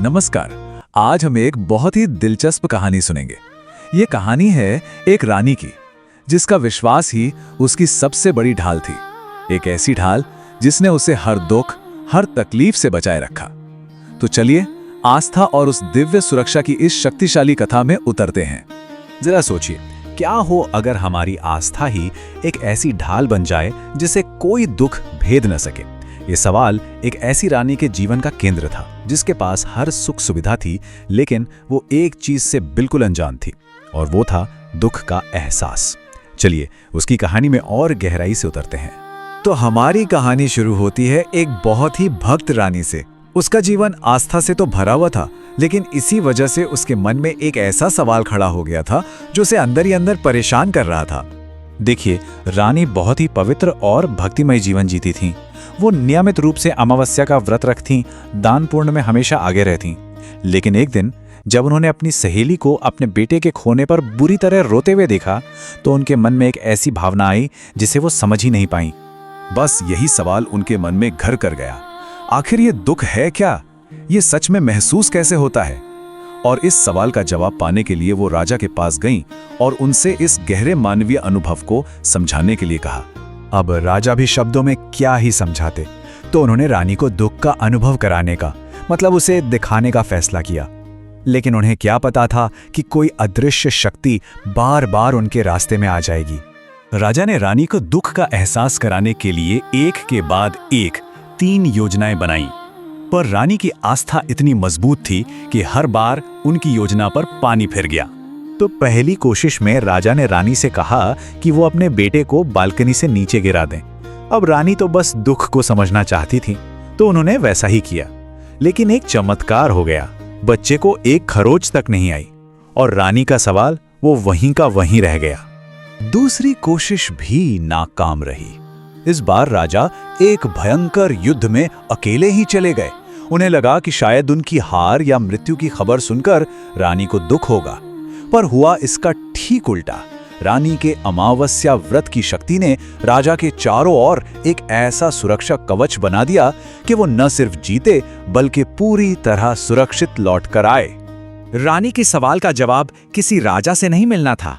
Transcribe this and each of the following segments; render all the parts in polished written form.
नमस्कार। आज हम एक बहुत ही दिलचस्प कहानी सुनेंगे। ये कहानी है एक रानी की, जिसका विश्वास ही उसकी सबसे बड़ी ढाल थी। एक ऐसी ढाल जिसने उसे हर दुख, हर तकलीफ से बचाए रखा। तो चलिए आस्था और उस दिव्य सुरक्षा की इस शक्तिशाली कथा में उतरते हैं। जरा सोचिए, क्या हो अगर हमारी आस्था ही एक ऐसी ढाल बन जाए जिसे कोई दुख भेद न सके। ये सवाल एक ऐसी रानी के जीवन का केंद्र था, जिसके पास हर सुख सुविधा थी, लेकिन वो एक चीज से बिल्कुल अनजान थी, और वो था दुख का एहसास। चलिए उसकी कहानी में और गहराई से उतरते हैं। तो हमारी कहानी शुरू होती है एक बहुत ही भक्त रानी से। उसका जीवन आस्था से तो भरा हुआ था, लेकिन इसी वजह से उसके मन में एक ऐसा सवाल खड़ा हो गया था जो उसे अंदर ही अंदर परेशान कर रहा था। देखिए, रानी बहुत ही पवित्र और भक्तिमय जीवन जीती थीं। वो नियमित रूप से अमावस्या का व्रत रखतीं, दान पुण्य में हमेशा आगे रहतीं। लेकिन एक दिन जब उन्होंने अपनी सहेली को अपने बेटे के खोने पर बुरी तरह रोते हुए देखा, तो उनके मन में एक ऐसी भावना आई जिसे वो समझ ही नहीं पाई। बस यही सवाल उनके मन में घर कर गया। आखिर ये दुख है क्या? ये सच में महसूस कैसे होता है? और इस सवाल का जवाब पाने के लिए वो राजा के पास गईं और उनसे इस गहरे मानवीय अनुभव को समझाने के लिए कहा। अब राजा भी शब्दों में क्या ही समझाते, तो उन्होंने रानी को दुख का अनुभव कराने का, मतलब उसे दिखाने का फैसला किया। लेकिन उन्हें क्या पता था कि कोई अदृश्य शक्ति बार बार उनके रास्ते में आ जाएगी। राजा ने रानी को दुख का एहसास कराने के लिए एक के बाद एक 3 योजनाएं बनाई, पर रानी की आस्था इतनी मजबूत थी कि हर बार उनकी योजना पर पानी फिर गया। तो पहली कोशिश में राजा ने रानी से कहा कि वो अपने बेटे को बालकनी से नीचे गिरा दें। अब रानी तो बस दुख को समझना चाहती थी, तो उन्होंने वैसा ही किया। लेकिन एक चमत्कार हो गया, बच्चे को एक खरोच तक नहीं आई, और रानी का सवाल वो वहीं का वहीं रह गया। दूसरी कोशिश भी नाकाम रही। इस बार राजा एक भयंकर युद्ध में अकेले ही चले गए। उन्हें लगा कि शायद उनकी हार या मृत्यु की खबर सुनकर रानी को दुख होगा, पर हुआ इसका ठीक उल्टा। रानी के अमावस्या व्रत की शक्ति ने राजा के चारों ओर एक ऐसा सुरक्षा कवच बना दिया कि वो न सिर्फ जीते, बल्कि पूरी तरह सुरक्षित लौट कर आए। रानी के सवाल का जवाब किसी राजा से नहीं मिलना था,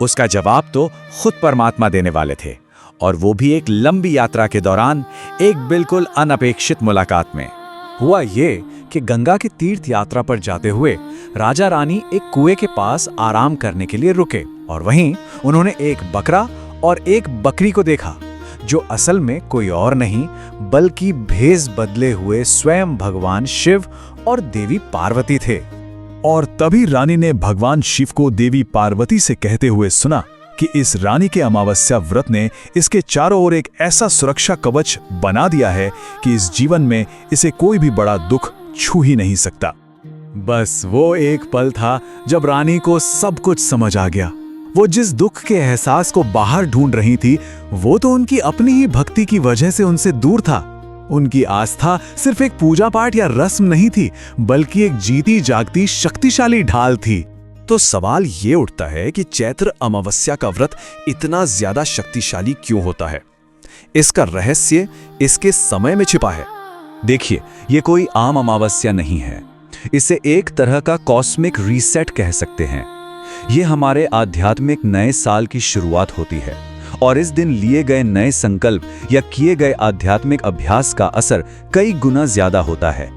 उसका जवाब तो खुद परमात्मा देने वाले थे, और वो भी एक लंबी यात्रा के दौरान, एक बिल्कुल अनपेक्षित मुलाकात में। हुआ ये कि गंगा की तीर्थ यात्रा पर जाते हुए राजा रानी एक कुएं के पास आराम करने के लिए रुके, और वहीं उन्होंने एक बकरा और एक बकरी को देखा, जो असल में कोई और नहीं बल्कि भेष बदले हुए स्वयं भगवान शिव और देवी पार्वती थे। और तभी रानी ने भगवान शिव को देवी पार्वती से कहते हुए सुना कि इस रानी के अमावस्या व्रत ने इसके चारों ओर एक ऐसा सुरक्षा कवच बना दिया है कि इस जीवन में इसे कोई भी बड़ा दुख छू ही नहीं सकता। बस वो एक पल था जब रानी को सब कुछ समझ आ गया। वो जिस दुख के एहसास को बाहर ढूंढ रही थी, वो तो उनकी अपनी ही भक्ति की वजह से उनसे दूर था। उनकी आस्था सिर्फ एक पूजा पाठ या रस्म नहीं थी, बल्कि एक जीती जागती शक्तिशाली ढाल थी। तो सवाल ये उठता है कि चैत्र अमावस्या का व्रत इतना ज्यादा शक्तिशाली क्यों होता है? इसका रहस्य इसके समय में छिपा है। देखिए, ये कोई आम अमावस्या नहीं है, इसे एक तरह का कॉस्मिक रीसेट कह सकते हैं। ये हमारे आध्यात्मिक नए साल की शुरुआत होती है, और इस दिन लिए गए नए संकल्प या किए गए आध्यात्मिक अभ्यास का असर कई गुना ज्यादा होता है।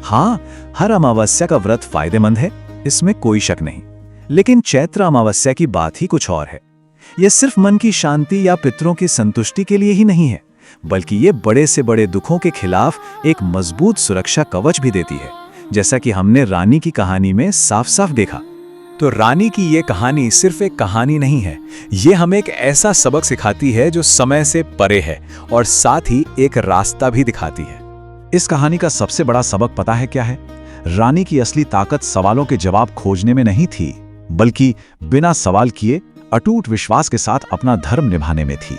हाँ, हर अमावस्या का व्रत फायदेमंद है, इसमें कोई शक नहीं, लेकिन चैत्र अमावस्या की बात ही कुछ और है। यह सिर्फ मन की शांति या पितरों की संतुष्टि के लिए ही नहीं है, बल्कि ये बड़े से बड़े दुखों के खिलाफ एक मजबूत सुरक्षा कवच भी देती है, जैसा कि हमने रानी की कहानी में साफ साफ देखा। तो रानी की ये कहानी सिर्फ एक कहानी नहीं है, ये हमें एक ऐसा सबक सिखाती है जो समय से परे है, और साथ ही एक रास्ता भी दिखाती है। इस कहानी का सबसे बड़ा सबक पता है क्या है? रानी की असली ताकत सवालों के जवाब खोजने में नहीं थी, बल्कि बिना सवाल किए अटूट विश्वास के साथ अपना धर्म निभाने में थी।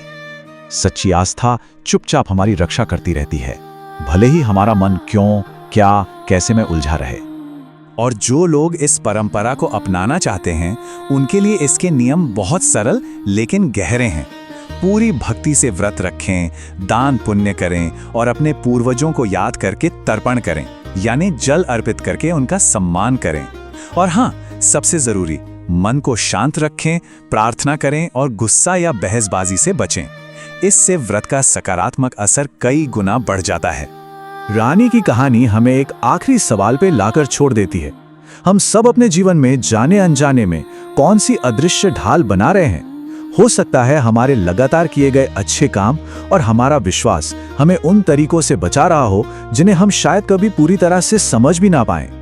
सच्ची आस्था चुपचाप हमारी रक्षा करती रहती है, भले ही हमारा मन क्यों, क्या, कैसे में उलझा रहे। और जो लोग इस परंपरा को अपनाना चाहते हैं, उनके लिए इसके नियम बहुत सरल लेकिन गहरे हैं। पूरी भक्ति से व्रत रखें, दान पुण्य करें और अपने पूर्वजों को याद करके तर्पण करें, यानी जल अर्पित करके उनका सम्मान करें। और हाँ, सबसे जरूरी, मन को शांत रखें, प्रार्थना करें और गुस्सा या बहसबाजी से बचें। इससे व्रत का सकारात्मक असर कई गुना बढ़ जाता है। रानी की कहानी हमें एक आखिरी सवाल पे लाकर छोड़ देती है। हम सब अपने जीवन में जाने अनजाने में कौन सी अदृश्य ढाल बना रहे हैं? हो सकता है हमारे लगातार किए गए अच्छे काम और हमारा विश्वास हमें उन तरीकों से बचा रहा हो जिन्हें हम शायद कभी पूरी तरह से समझ भी ना पाएं।